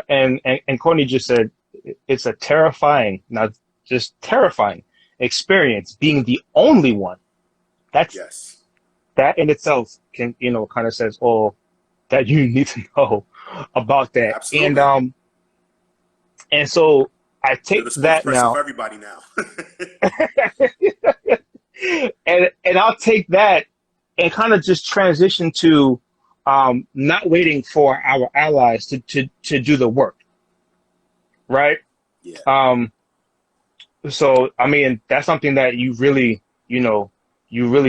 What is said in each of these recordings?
And Courtney just said it's a terrifying, not just terrifying experience being the only one. That's Yes, that in itself can, kind of says all that you need to know about that. absolutely. And so I You're take the that spokesperson now, for everybody now. and I'll take that and kind of just transition to not waiting for our allies to do the work, right? Yeah. Um, so I mean that's something that you really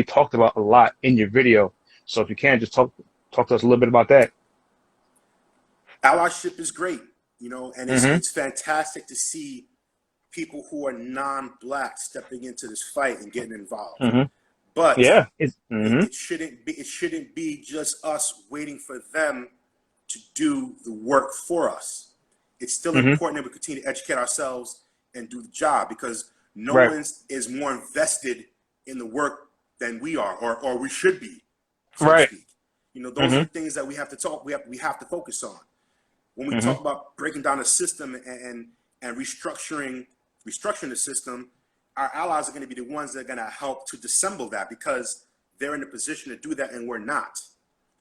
talked about a lot in your video. So if you can just talk to us a little bit about that. Allyship is great, and Hmm. it's fantastic to see people who are non-black stepping into this fight and getting involved. Hmm. But Yeah. It's hmm. it shouldn't be just us waiting for them to do the work for us. It's still Hmm. important that we continue to educate ourselves and do the job because no Right. one is more invested in the work than we are, or we should be, so to Right. speak. Those are Hmm. the things that we have to talk. We have to focus on when we Hmm. talk about breaking down the system and restructuring the system. Our allies are going to be the ones that are going to help to dissemble that because they're in a position to do that and we're not.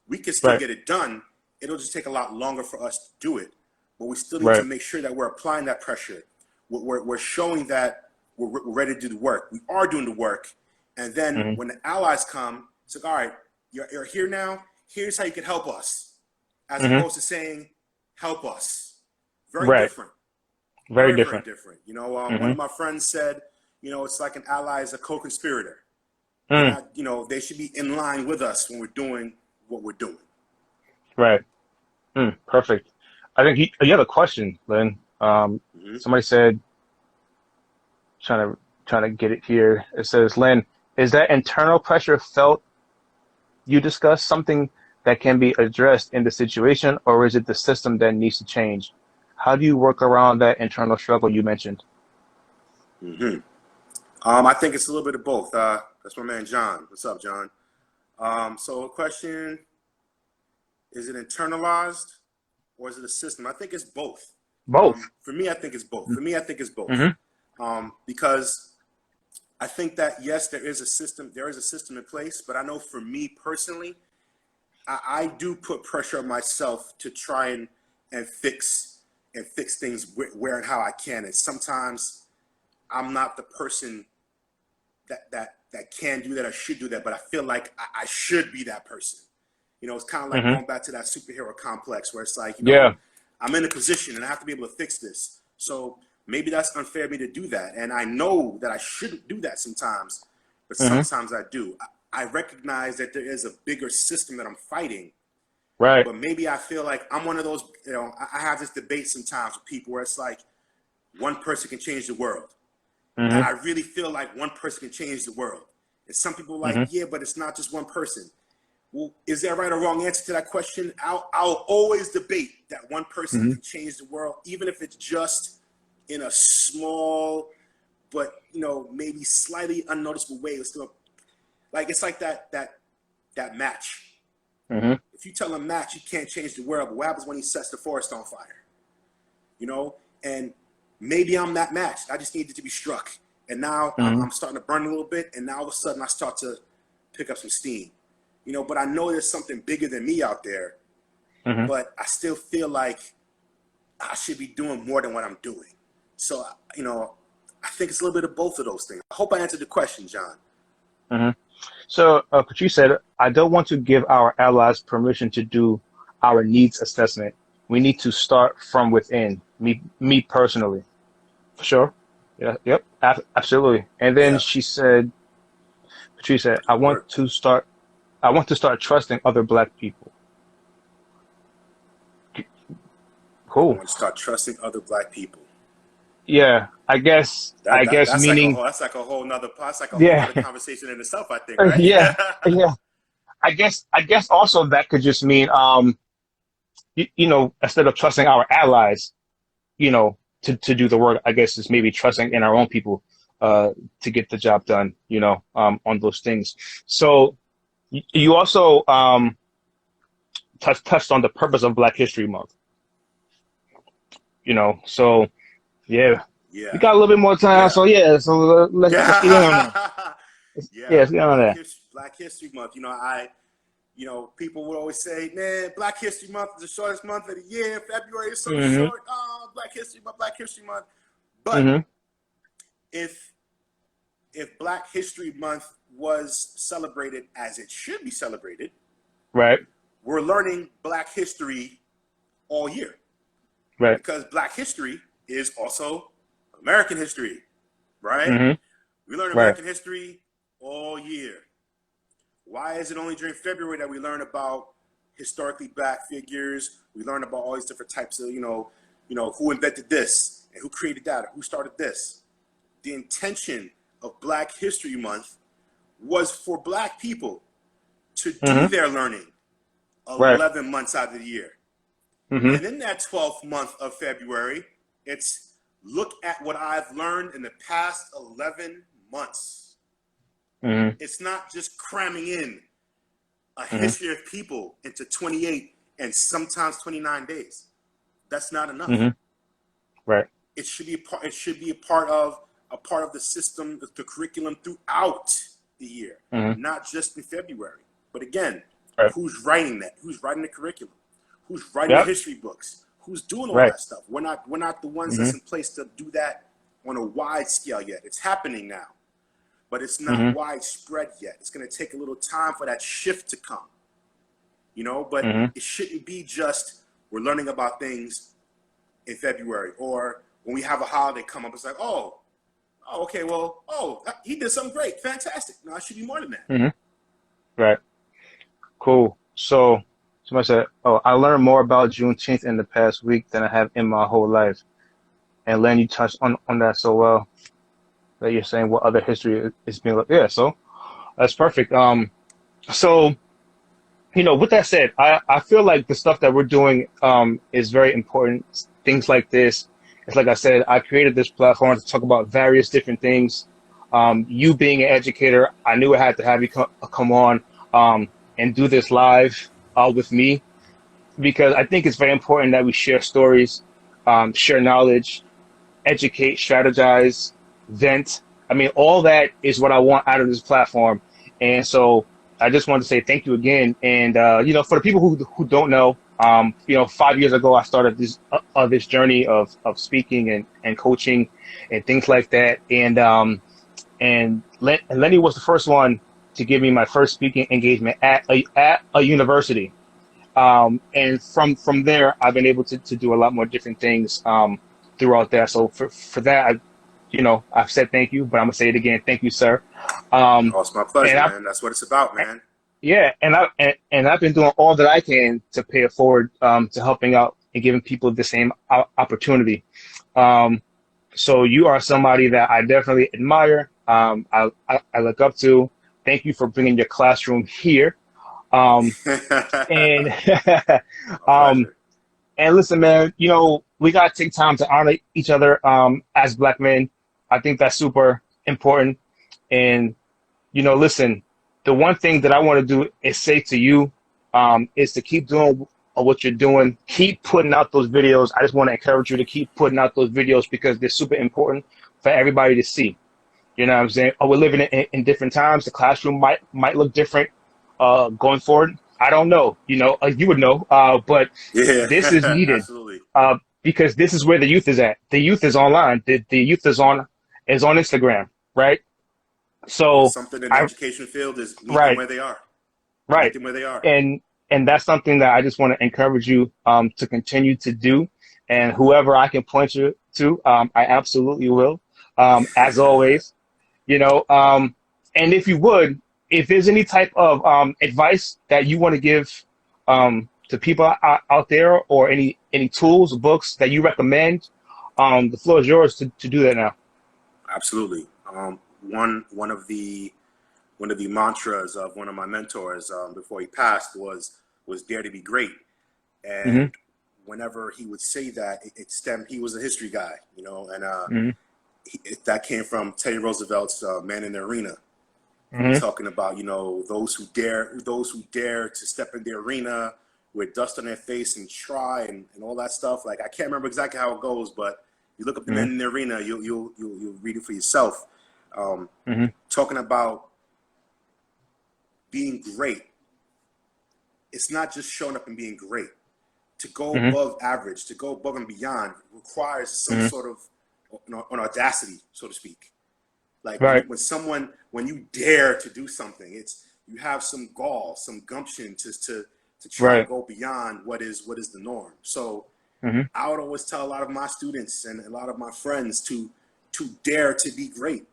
We can still Right. get it done. It'll just take a lot longer for us to do it, but we still need to Right. make sure that we're applying that pressure. We're showing that we're ready to do the work. We are doing the work, and then Hmm. when the allies come, it's like, all right, you're here now. Here's how you can help us, as Hmm. opposed to saying, help us. Very Right. different. Very Very, very different. different. One Hmm. of my friends said, it's like an ally is a co-conspirator. They're Mm. not, they should be in line with us when we're doing what we're doing. Right. Mm. Perfect. I think you have a question, Lynn. Mm-hmm. Somebody said, trying to get it here. It says, Lynn, is that internal pressure felt you discussed something that can be addressed in the situation, or is it the system that needs to change? How do you work around that internal struggle you mentioned? Mm-hmm. I think it's a little bit of both. That's my man John. What's up, John? So, a question: is it internalized or is it a system? I think it's both. Both. For me, I think it's both. For me, I think it's both. Mm-hmm. Because I think that yes, there is a system. There is a system in place, but I know for me personally, I do put pressure on myself to try and fix things where and how I can. And sometimes I'm not the person that can do that or should do that, but I feel like I should be that person. It's kind of like Mm-hmm. going back to that superhero complex where it's like, Yeah. I'm in a position and I have to be able to fix this. So maybe that's unfair of me to do that. And I know that I shouldn't do that sometimes, but Mm-hmm. sometimes I do. I recognize that there is a bigger system that I'm fighting, Right. but maybe I feel like I'm one of those, I have this debate sometimes with people where it's like one person can change the world. And Mm-hmm. I really feel like one person can change the world. And some people are like, Mm-hmm. yeah, but it's not just one person. Well, is there a right or wrong answer to that question? I'll always debate that one person Mm-hmm. can change the world, even if it's just in a small, but maybe slightly unnoticeable way. It's still like it's like that match. Mm-hmm. If you tell a match you can't change the world, but what happens when he sets the forest on fire? And maybe I'm that match. I just needed to be struck, and now Mm-hmm. I'm starting to burn a little bit, and now all of a sudden I start to pick up some steam. But I know there's something bigger than me out there, Mm-hmm. but I still feel like I should be doing more than what I'm doing. So, I think it's a little bit of both of those things. I hope I answered the question, John. Mm-hmm. So, Patrice said, I don't want to give our allies permission to do our needs assessment. We need to start from within. Me personally, for sure. Yeah, yep, absolutely. And then Yeah, she said, Patrice said, good word. I want to start trusting other Black people. I Cool. want to start trusting other Black people. Yeah, That, I that guess that's like a meaning, whole yeah, nother conversation in itself. I think, right? yeah, yeah. I guess also that could just mean, instead of trusting our allies, to do the work, I guess is maybe trusting in our own people, to get the job done, on those things. So you also, touched on the purpose of Black History Month. So yeah, we Yeah, got a little bit more time. yeah, So yeah, so let's get in on that. yeah, Yeah, yeah. let's get on that. Black History Month. People would always say, "Man, Black History Month is the shortest month of the year. February is so Mhm. short. Oh, Black History Month, Black History Month." But Mhm. if Black History Month was celebrated as it should be celebrated, Right. we're learning Black history all year Right. because Black history is also American history, right? Mhm. We learn Right. American history all year. Why is it only during February that we learn about historically black figures? We learn about all these different types of, who invented this and who created that, or who started this. The intention of Black History Month was for black people to do Mhm. their learning Right. 11 months out of the year. Mhm. And in that 12th month of February, it's look at what I've learned in the past 11 months. Mhm. It's not just cramming in a Mhm. history of people into 28 and sometimes 29 days. That's not enough. Mhm. Right. It should be a part of the system, the curriculum throughout the year, Mhm. not just in February. But again, Right. who's writing that? Who's writing the curriculum? Who's writing the Yep. history books? Who's doing all Right. that stuff? We're not the ones that's Mhm. in place to do that on a wide scale yet. It's happening now, but it's not Mhm. widespread yet. It's going to take a little time for that shift to come. But Mhm. it shouldn't be just we're learning about things in February, or when we have a holiday come up, it's like, okay, well, he did something great, fantastic. No, it should be more than that. Mhm. Right. Cool. So somebody said, "Oh, I learned more about Juneteenth in the past week than I have in my whole life." And Len, you touched on that so well that you're saying what other history is being like. Yeah. So that's perfect. So with that said, I feel like the stuff that we're doing is very important. Things like this. It's like I said, I created this platform to talk about various different things. You being an educator, I knew I had to have you come on and do this live with me because I think it's very important that we share stories, share knowledge, educate, strategize, vent. I mean, all that is what I want out of this platform. And so I just wanted to say thank you again. And for the people who don't know, 5 years ago I started this journey of speaking and coaching and things like that. And Lenny was the first one to give me my first speaking engagement at a university. And from there, I've been able to do a lot more different things throughout there. So for that, I've said thank you, but I'm gonna say it again. Thank you, sir. Um, Oh, it's my pleasure, and I, man. That's what it's about, man. yeah, and I've been doing all that I can to pay it forward to helping out and giving people the same opportunity. Um, so you are somebody that I definitely admire. I look up to. Thank you for bringing your classroom here. Um, and My um, pleasure. And listen, man, we gotta take time to honor each other as black men. I think that's super important. And listen, the one thing that I want to do is say to you is to keep doing what you're doing. Keep putting out those videos. I just want to encourage you to keep putting out those videos because they're super important for everybody to see. You know what I'm saying? Oh, we're living in different times. The classroom might look different going forward. I don't know. You would know. But Yeah, this is needed absolutely. because this is where the youth is at. The youth is online. The youth is on Instagram, right? And So something in the I education field is meet them right, where they are. Meet right, them where they are. and that's something that I just want to encourage you to continue to do. And whoever I can point you to, I absolutely will. As always, you know. And if you would, if there's any type of advice that you want to give to people out there, or any tools, books that you recommend, the floor is yours to do that now. Absolutely. One of the mantras of one of my mentors before he passed was dare to be great. Hmm. And whenever he would say that, it stemmed. He was a history guy, and Hmm. that came from Teddy Roosevelt's Man in the Arena, Hmm. talking about those who dare to step in the arena, with dust on their face and try and all that stuff. Like, I can't remember exactly how it goes, but you look up the men in the arena, you'll read it for yourself. Talking about being great. It's not just showing up and being great. To go above average, to go above and beyond, requires some sort of an audacity, so to speak. Like when you dare to do something, you have some gall, some gumption to try and go beyond what is the norm. So I would always tell a lot of my students and a lot of my friends to dare to be great.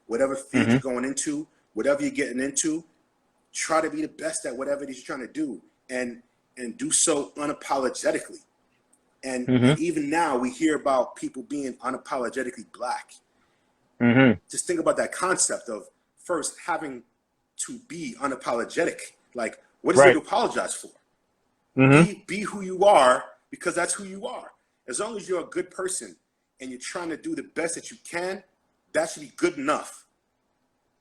Whatever field you're going into, whatever you're getting into, try to be the best at whatever it is you're trying to do, and do so unapologetically. And even now we hear about people being unapologetically Black. Just think about that concept of first having to be unapologetic. Like, what is there to apologize for? Be who you are, because that's who you are. As long as you're a good person and you're trying to do the best that you can, that should be good enough.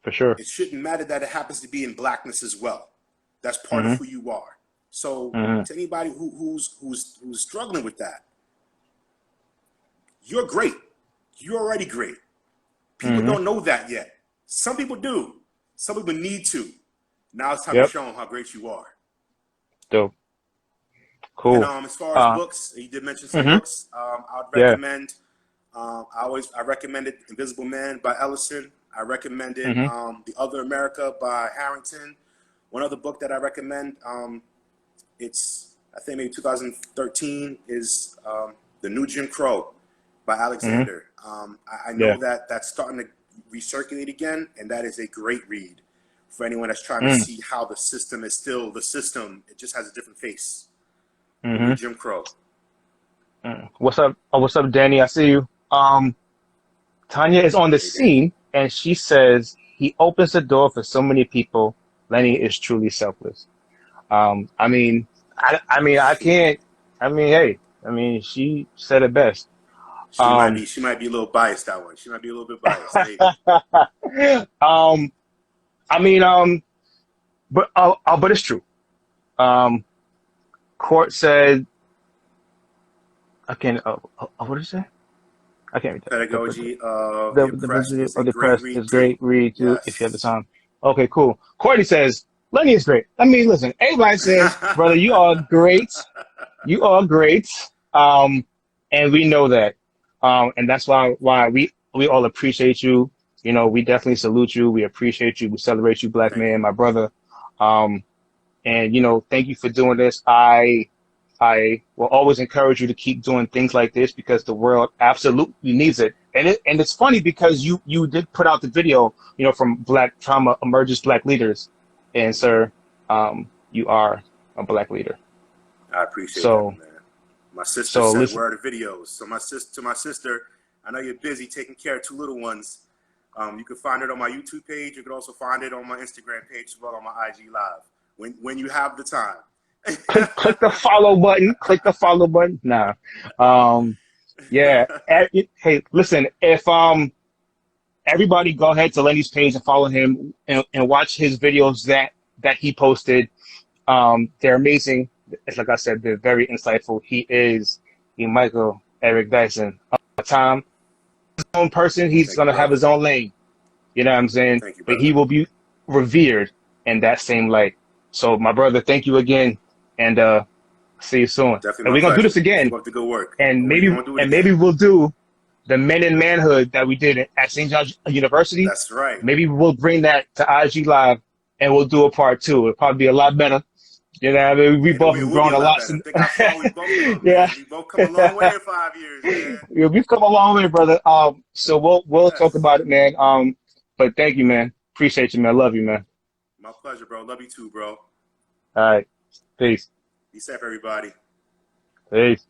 For sure. It shouldn't matter that it happens to be in Blackness as well. That's part of who you are. So to anybody who's struggling with that, you're great. You're already great. People don't know that yet. Some people do. Some people need to. Now it's time to show them how great you are. Dope. Cool. And as far as books, you did mention some books. I would recommend. I recommended Invisible Man by Ellison. I recommended The Other America by Harrington. One other book that I recommend, it's I think maybe 2013, is The New Jim Crow by Alexander. I know that that's starting to recirculate again, and that is a great read for anyone that's trying to see how the system is still the system. It just has a different face. Jim Crow. What's up? Oh, what's up, Danny? I see you. Tanya is on the scene, and she says he opens the door for so many people. Lenny is truly selfless. I mean, I can't. I mean, hey, I mean, she said it best. She might be a little biased, that one. She might be a little bit biased, maybe. I mean, but it's true. Court said, I can't. What did you say? I can't read that. Pedagogy of the Oppressed is a great read. Is great read too, if you have the time. Okay, cool. Courtney says, Lenny is great. I mean, listen, everybody says, brother, you are great. You are great. And we know that. And that's why we all appreciate you. You know, we definitely salute you. We appreciate you. We celebrate you, Black man, my brother. And, you know, thank you for doing this. I will always encourage you to keep doing things like this, because the world absolutely needs it. And it's funny because you did put out the video, you know, from Black Trauma Emerges Black Leaders. And sir, you are a Black leader. I appreciate that, man. My sister said, where are the videos? So to my sister, I know you're busy taking care of two little ones. You can find it on my YouTube page. You can also find it on my Instagram page as well, on my IG Live, when you have the time. click the follow button. Click the follow button. Nah. Yeah. Hey, listen, if everybody go ahead to Lenny's page and follow him and watch his videos that he posted. They're amazing. It's like I said, they're very insightful. He Michael Eric Dyson. Tom, his own person, he's gonna have his own lane. You know what I'm saying? But he will be revered in that same light. So my brother, thank you again, and see you soon. Definitely, and we're gonna do this again. Keep up the good work. And maybe we'll do the Men in Manhood that we did at St. John's University. That's right. Maybe we'll bring that to IG Live, and we'll do a part 2. It'll probably be a lot better. You know, I mean, we both have grown a lot. I think I saw we both come. Yeah, we both come a long way in 5 years, man. Yeah, we've come a long way, brother. So we'll talk about it, man. But thank you, man. Appreciate you, man. Love you, man. My pleasure, bro. Love you too, bro. All right. Peace. Be safe, everybody. Peace.